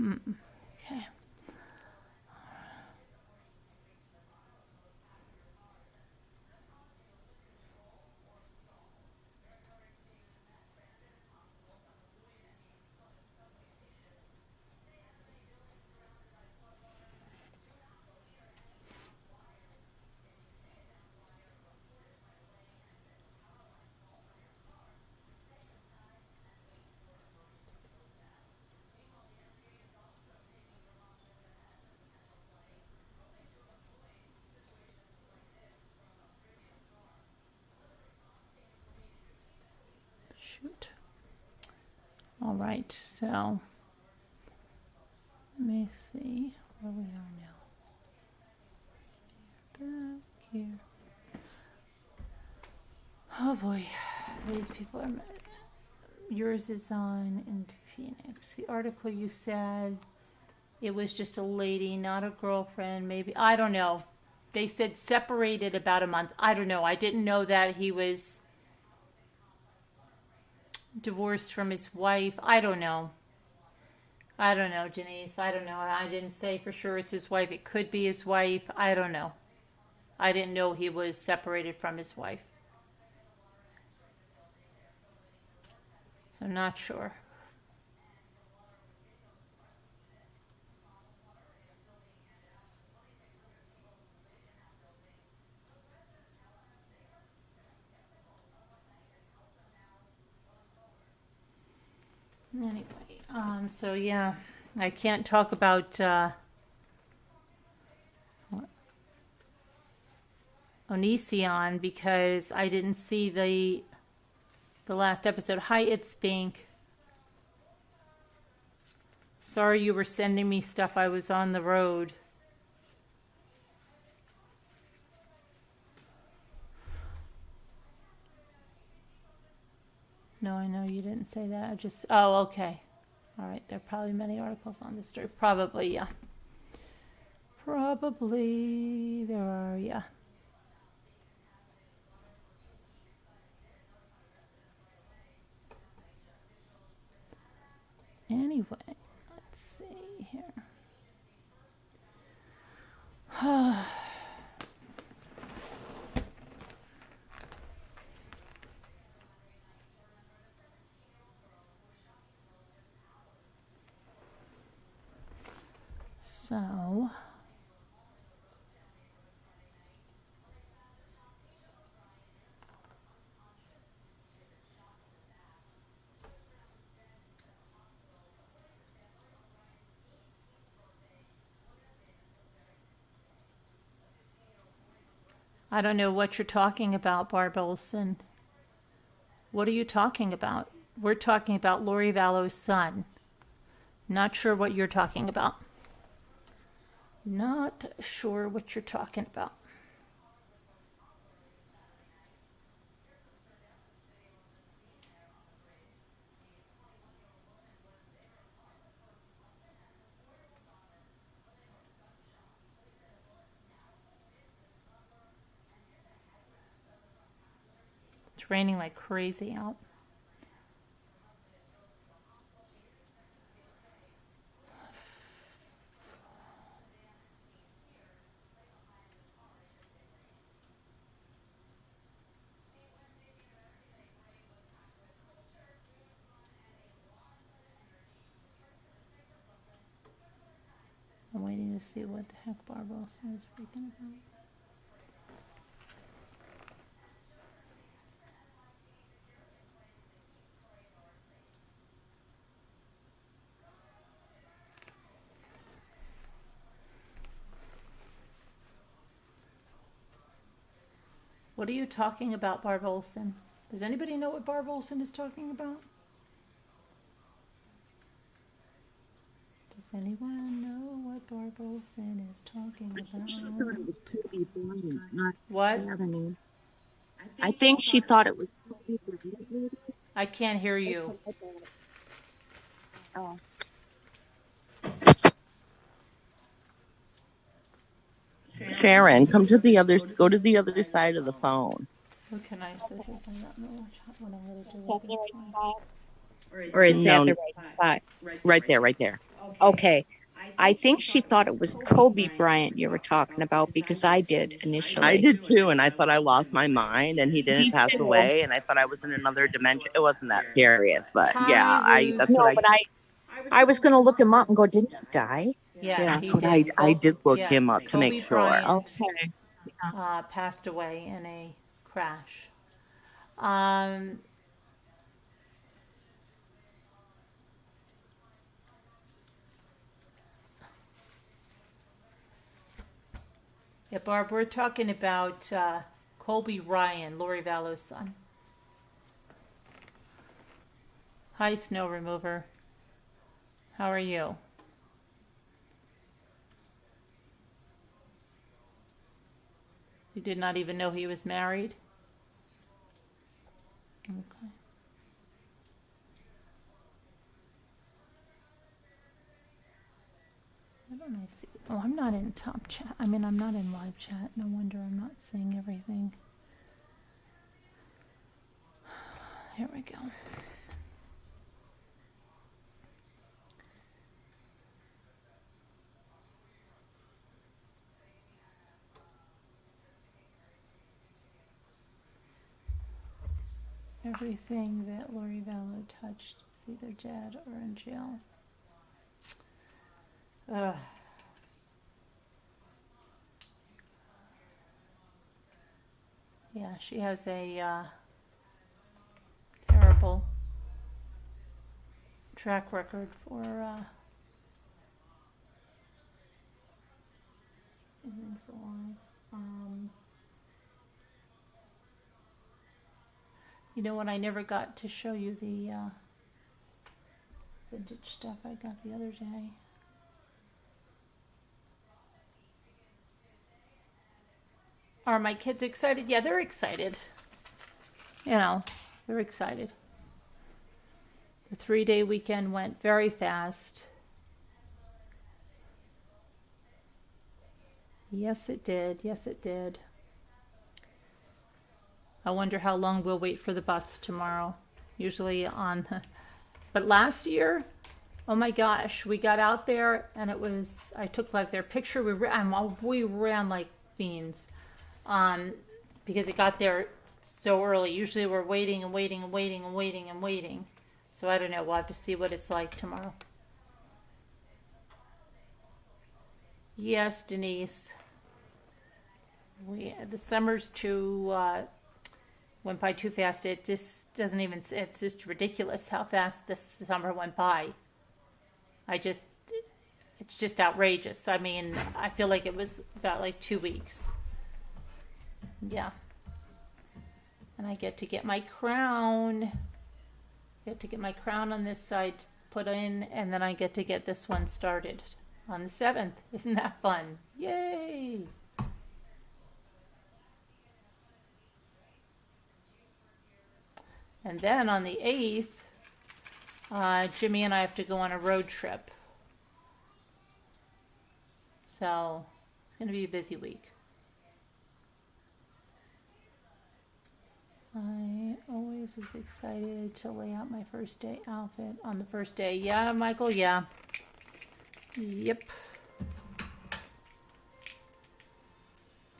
S1: Okay. Shoot. All right, so let me see where we are now. Back here. Oh boy, these people are. Yours is on in Phoenix. The article you said it was just a lady, not a girlfriend. Maybe I don't know. They said separated about a month. I don't know. I didn't know that he was divorced from his wife. I don't know. I don't know, Denise. I don't know. I didn't say for sure it's his wife. It could be his wife. I don't know. I didn't know he was separated from his wife. So not sure. Anyway, so yeah, I can't talk about Onision because I didn't see the last episode. Hi, it's Bink. Sorry you were sending me stuff. I was on the road. No, I know you didn't say that. Oh, okay. All right, there are probably many articles on this story. Probably, yeah. Probably there are, yeah. Anyway, let's see here. So, I don't know what you're talking about, Barb Olson. What are you talking about? We're talking about Lori Vallow's son. Not sure what you're talking about. Not sure what you're talking about. It's raining like crazy out. I'm waiting to see what the heck Barb Olson is freaking about. What are you talking about, Barb Olson? Does anybody know what Barb Olson is talking about? Does anyone know what Barb Olson is talking
S3: She thought
S1: about?
S3: it was Colby Ryan, not
S1: What?
S3: the other name. I think she thought it was Colby Ryan.
S1: I can't hear
S3: That's
S1: you.
S3: what I thought.
S4: Sharon, come to the other, go to the other side of the phone.
S1: What can I say? I don't know what I'm going to do with this one.
S3: Or is
S4: No,
S3: that the right spot?
S4: right there, right there.
S3: Okay. I think she thought it was Colby Bryant you were talking about because I did initially.
S4: I did too, and I thought I lost my mind, and he didn't
S3: Me
S4: pass
S3: too.
S4: away, and I thought I was in another dimension. It wasn't that serious, but yeah,
S1: Hi, Ruth.
S4: that's
S3: No,
S4: what
S3: but I was going to look him up and go, didn't he die?
S1: Yes,
S3: Yeah.
S1: he
S4: that's what
S1: did.
S4: I did look him
S1: Yes,
S4: up to make
S1: Colby
S4: sure.
S1: Bryant,
S3: Okay.
S1: passed away in a crash. Yeah, Barb, we're talking about Colby Ryan, Lori Vallow's son. Hi, snow remover. How are you? You did not even know he was married? Okay. Why don't I see? Oh, I'm not in top chat. I mean, I'm not in live chat. No wonder I'm not seeing everything. Here we go. Everything that Lori Vallow touched is either dead or in jail. Ugh. Yeah, she has a terrible track record for keeping things alive. You know what? I never got to show you the vintage stuff I got the other day. Are my kids excited? Yeah, they're excited. You know, they're excited. The 3-day weekend went very fast. Yes, it did. Yes, it did. I wonder how long we'll wait for the bus tomorrow. Usually on the... But last year, oh my gosh, we got out there and it was... I took like their picture. We ran like fiends. Because it got there so early. Usually we're waiting and waiting and waiting and waiting and waiting. So I don't know. We'll have to see what it's like tomorrow. Yes, Denise. The summer's too went by too fast. It just doesn't even. It's just ridiculous how fast this summer went by. It's just outrageous. I mean, I feel like it was about like 2 weeks. Yeah. And I get to get my crown. Get to get my crown on this side put in, and then I get to get this one started on the 7th. Isn't that fun? Yay! And then on the 8th, Jimmy and I have to go on a road trip. So it's going to be a busy week. I always was excited to lay out my first day outfit on the first day. Yeah, Michael, yeah. Yep.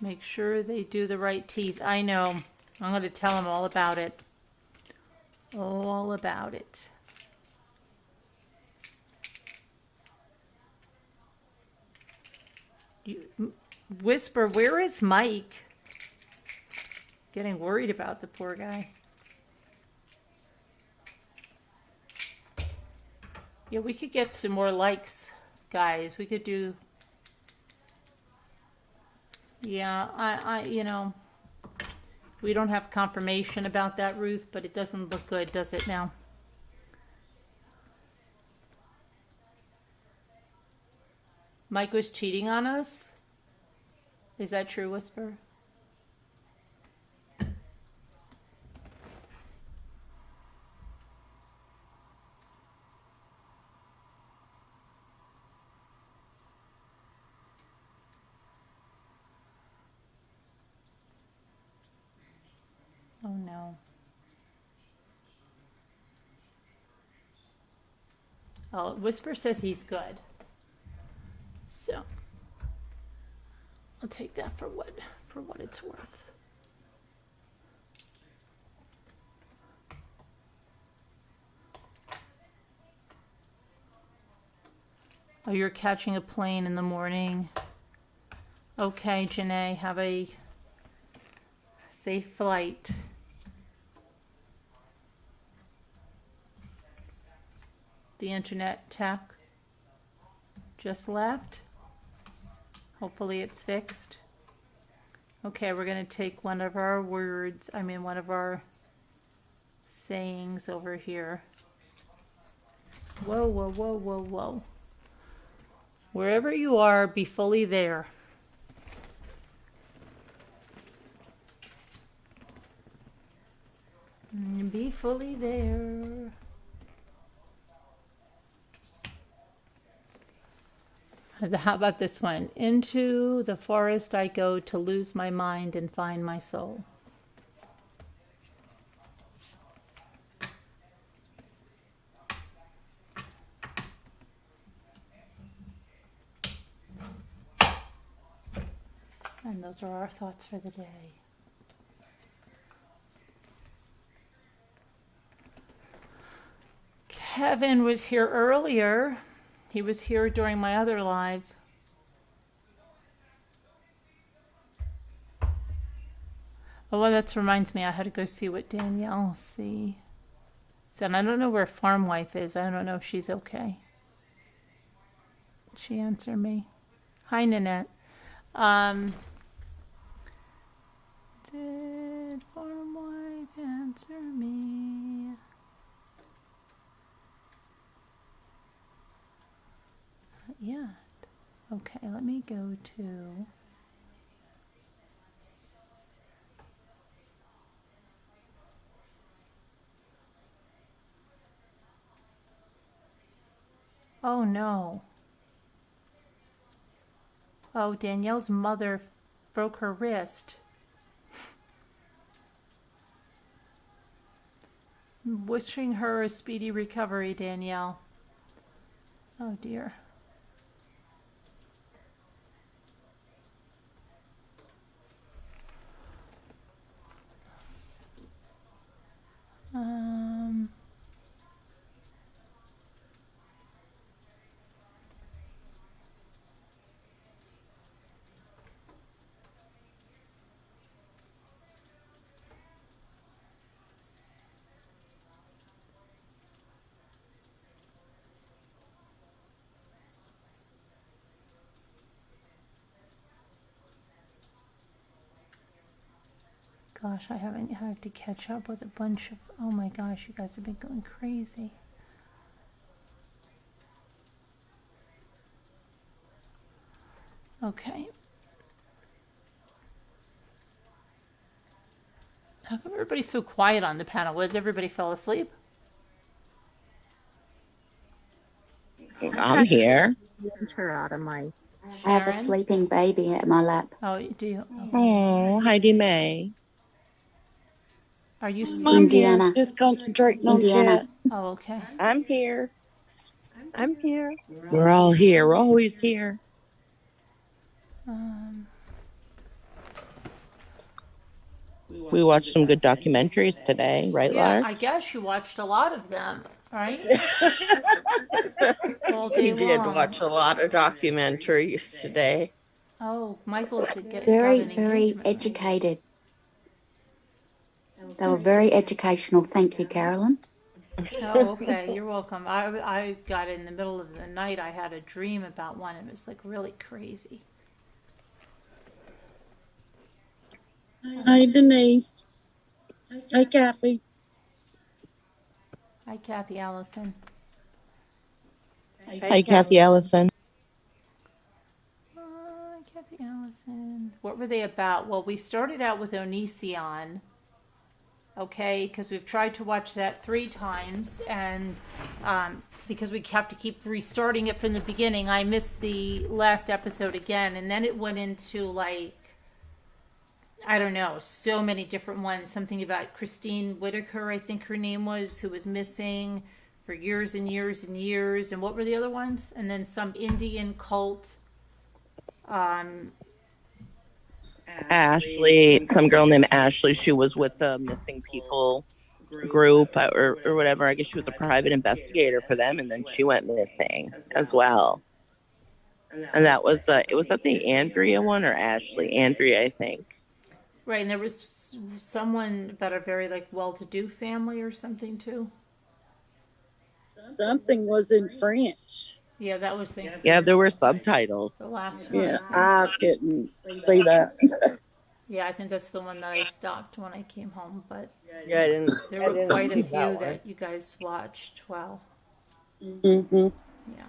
S1: Make sure they do the right teeth. I know. I'm going to tell them all about it. All about it. Whisper, where is Mike? Getting worried about the poor guy. Yeah, we could get some more likes, guys. We could do... Yeah, I you know, we don't have confirmation about that, Ruth, but it doesn't look good, does it now? Mike was cheating on us? Is that true, Whisper? Oh no. Oh, Whisper says he's good. So I'll take that for what it's worth. Oh, you're catching a plane in the morning. Okay, Janae, have a safe flight. The internet tech just left. Hopefully it's fixed. Okay, we're going to take one of our words, one of our sayings over here. Whoa, whoa, whoa, whoa, whoa. Wherever you are, be fully there. Be fully there. How about this one? Into the forest I go to lose my mind and find my soul. And those are our thoughts for the day. Kevin was here earlier. He was here during my other live. Oh, well, that reminds me, I had to go see what Danielle said. I don't know where Farm Wife is. I don't know if she's okay. Did she answer me? Hi, Nanette. Did Farm Wife answer me? Yeah. Okay, let me go to... Oh, no. Oh, Danielle's mother broke her wrist. Wishing her a speedy recovery, Danielle. Oh, dear. gosh, I haven't had to catch up with a bunch of, oh my gosh, you guys have been going crazy. Okay. How come everybody's so quiet on the panel? Was everybody fell asleep?
S4: I'm here.
S3: Get her out of my.
S5: I have a
S1: Sharon?
S5: sleeping baby at my lap.
S1: Oh, do you? Okay.
S4: Oh, Heidi May.
S1: Are you?
S6: I'm here,
S5: Indiana.
S6: just concentrating on
S5: Indiana.
S6: chat.
S1: Oh, okay.
S2: I'm here. I'm here.
S4: We're all here. We're always here. We watched some good documentaries today, right,
S1: Yeah,
S4: Lark?
S1: I guess you watched a lot of them, right? All
S2: We
S1: day
S2: did
S1: long.
S2: watch a lot of documentaries today.
S1: Oh, Michael's got
S5: Very,
S1: an
S5: very
S1: engagement ring.
S5: educated. They were very educational. Thank you, Carolyn.
S1: Oh, okay. You're welcome. I got in the middle of the night. I had a dream about one. It was like really crazy.
S6: Hi, Denise. Hi, Kathy.
S1: Hi, Kathy Allison.
S4: Hi, Kathy Allison.
S1: Hi, Kathy Allison. What were they about? Well, we started out with Onision. Okay, because we've tried to watch that 3 times, and because we have to keep restarting it from the beginning, I missed the last episode again, and then it went into like, I don't know, so many different ones. Something about Christine Whitaker, I think her name was, who was missing for years and years and years. And what were the other ones? And then some Indian cult.
S4: Ashley, some girl named Ashley. She was with the missing people group or whatever. I guess she was a private investigator for them, and then she went missing as well. And that was that the Andrea one or Ashley? Andrea, I think.
S1: Right, and there was someone about a very like well-to-do family or something too.
S6: Something was in French.
S1: Yeah, that was the
S4: Yeah, there were subtitles.
S1: last one.
S6: Yeah, I couldn't see that.
S1: Yeah, I think that's the one that I stopped when I came home. But
S2: Yeah, I didn't.
S1: there
S2: I
S1: were
S2: didn't
S1: quite a
S2: see
S1: few
S2: that
S1: that,
S2: one.
S1: you guys watched. Wow.
S6: Mm-hmm.
S1: Yeah.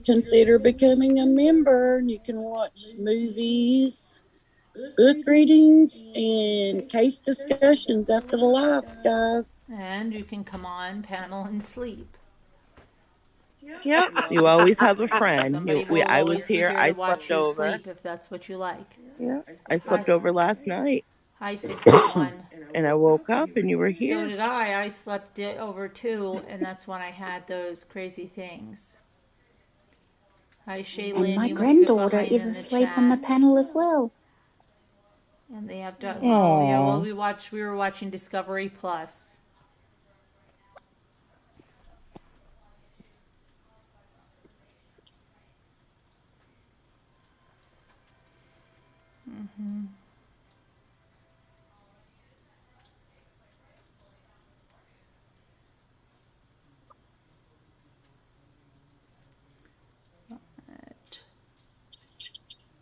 S6: Consider becoming a member, and you can watch movies, book readings, and case discussions after the lives, guys.
S1: And you can come on panel and sleep.
S6: Yep.
S4: You always have a friend.
S1: Somebody will
S4: I
S1: always
S4: was
S1: be
S4: here.
S1: here
S4: I
S1: to watch
S4: slept
S1: you
S4: over.
S1: sleep if that's what you like.
S4: Yeah, I slept over last night,
S1: Hi, 61.
S4: and I woke up, and you were
S1: So
S4: here.
S1: did I. I slept it over too, and that's when I had those crazy things. Hi, Shaylin.
S5: And my
S1: you must be
S5: granddaughter
S1: behind
S5: is
S1: in the
S5: asleep on the
S1: chat.
S5: panel as well.
S1: And they have done. Oh yeah. Well,
S4: Aw.
S1: we were watching Discovery Plus. Right.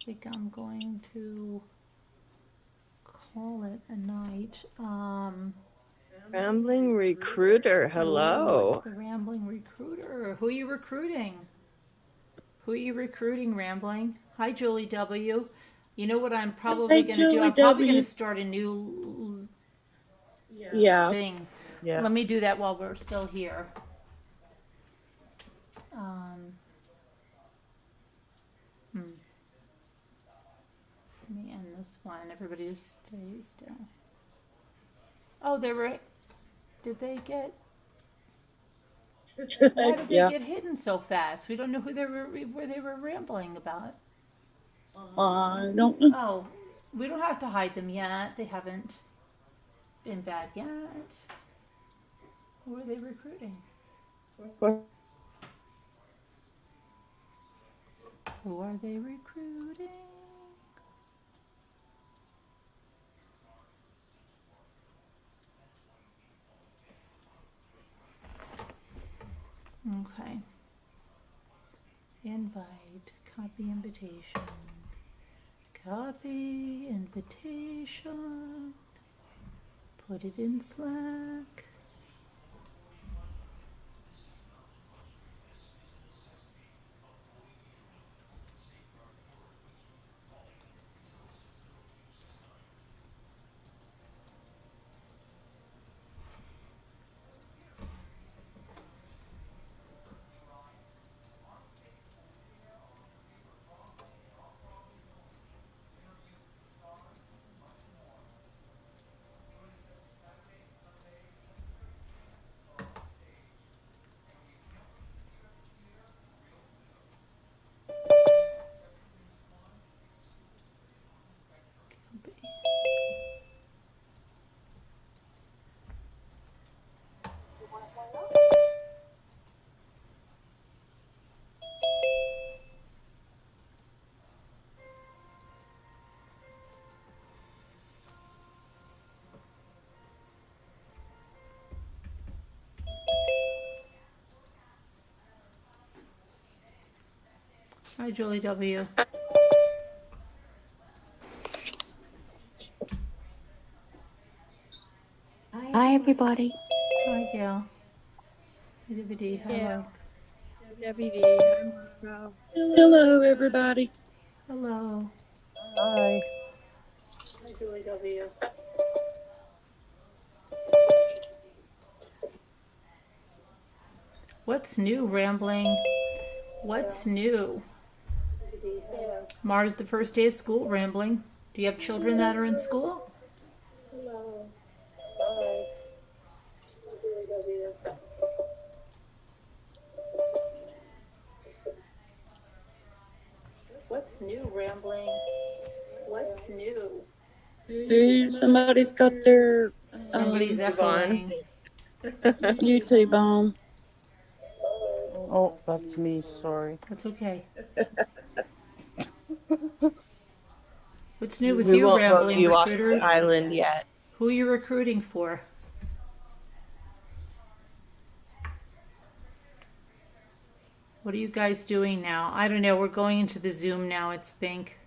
S1: I think I'm going to call it a night.
S2: Rambling recruiter.
S1: It's
S2: Hello.
S1: the Rambling Recruiter. Who are you recruiting? Who are you recruiting, Rambling? Hi, Julie W. You know what I'm probably
S6: Hey,
S1: going to do?
S6: Julie
S1: I'm probably going
S6: W.
S1: to start a new
S6: Yeah.
S1: thing.
S4: Yeah.
S1: Let me do that while we're still here. Let me end this one. Everybody just stay still. Oh, they were. Did they get? Why did they
S6: Yeah.
S1: get hidden so fast? We don't know who they were rambling about.
S6: I don't know.
S1: Oh, we don't have to hide them yet. They haven't been bad yet. Who are they recruiting? Who are they recruiting? Okay. Invite, copy invitation. Copy invitation. Put it in Slack. Hi, Julie W.
S5: Hi, everybody.
S1: Hi, Gail. Hi, DVD. Hi,
S2: Yeah.
S1: Mike.
S2: WD. Hi, Margo.
S6: Hello, everybody.
S1: Hello.
S2: Hi.
S1: What's new, Rambling? What's new? Mars, the first day of school, Rambling. Do you have children that are in school? What's new, Rambling? What's new?
S6: Ooh, somebody's got their
S1: Somebody's echoing.
S6: YouTube on.
S7: Oh, that's me. Sorry.
S1: That's okay. What's new with
S2: We
S1: you,
S2: won't vote
S1: Rambling
S2: you off the
S1: Recruiter?
S2: island yet.
S1: Who are you recruiting for? What are you guys doing now? I don't know. We're going into the Zoom now. It's Bink.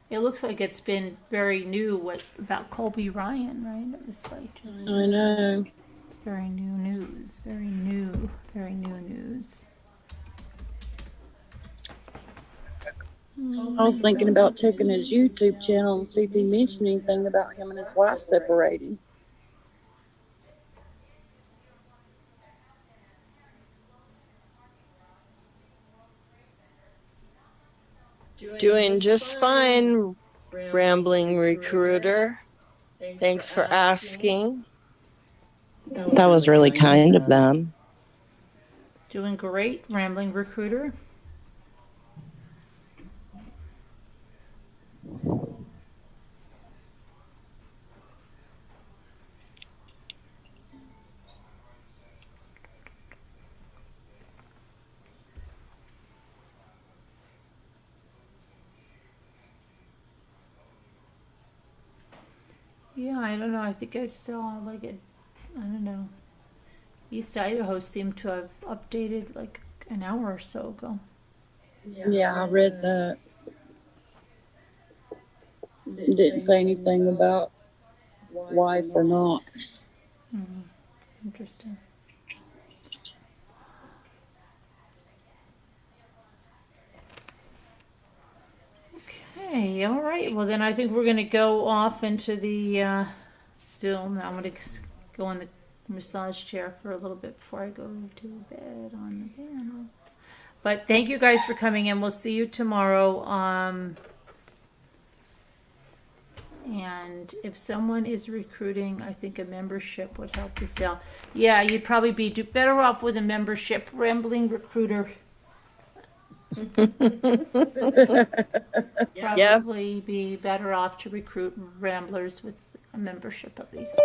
S1: It looks like it's been very new. What about Colby Ryan, right? It was like just
S6: I know.
S1: it's very new news. Very new news.
S6: I was thinking about checking his YouTube channel and see if he mentioned anything about him and his wife separating.
S2: Doing just fine, Rambling Recruiter. Thanks for asking.
S4: That was really kind of them.
S1: Doing great, Rambling Recruiter. Yeah, I don't know. I think I saw like it. I don't know. East Idaho seemed to have updated like an hour or so ago.
S6: Yeah, I read that. Didn't say anything about wife or not.
S1: Interesting. Okay, all right. Well, then I think we're going to go off into the Zoom. I'm going to go in the massage chair for a little bit before I go to bed on the panel. But thank you guys for coming in. We'll see you tomorrow. And if someone is recruiting, I think a membership would help you sell. Yeah, you'd probably be better off with a membership, Rambling Recruiter. Probably be better off to recruit ramblers with a membership at least.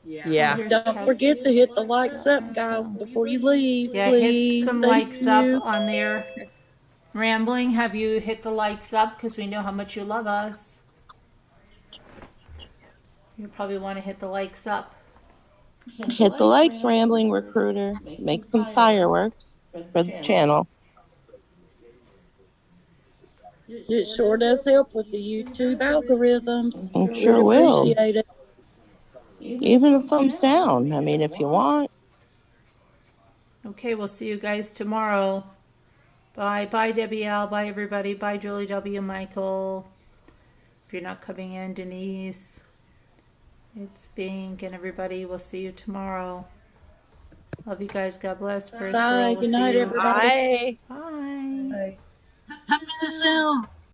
S2: Yeah.
S6: Don't forget to hit the likes up, guys, before you leave.
S1: Yeah,
S6: please.
S1: hit some
S6: Thank
S1: likes
S6: you.
S1: up on there. Rambling, have you hit the likes up? Because we know how much you love us. You probably want to hit the likes up.
S4: Hit the likes, Rambling Recruiter. Make some fireworks for the channel.
S6: It sure does help with the YouTube algorithms.
S4: It sure
S6: We'd
S4: will.
S6: appreciate it.
S4: Even a thumbs down. I mean, if you want.
S1: Okay, we'll see you guys tomorrow. Bye. Bye, Debbie L. Bye, everybody. Bye, Julie W. Michael. If you're not coming in, Denise. It's Bink and everybody. We'll see you tomorrow. Love you guys. God bless. Prayers for all.
S6: Bye.
S1: We'll
S6: Good
S1: see
S6: night,
S1: you.
S6: everybody.
S2: Bye.
S1: Bye.
S6: Happy to Zoom.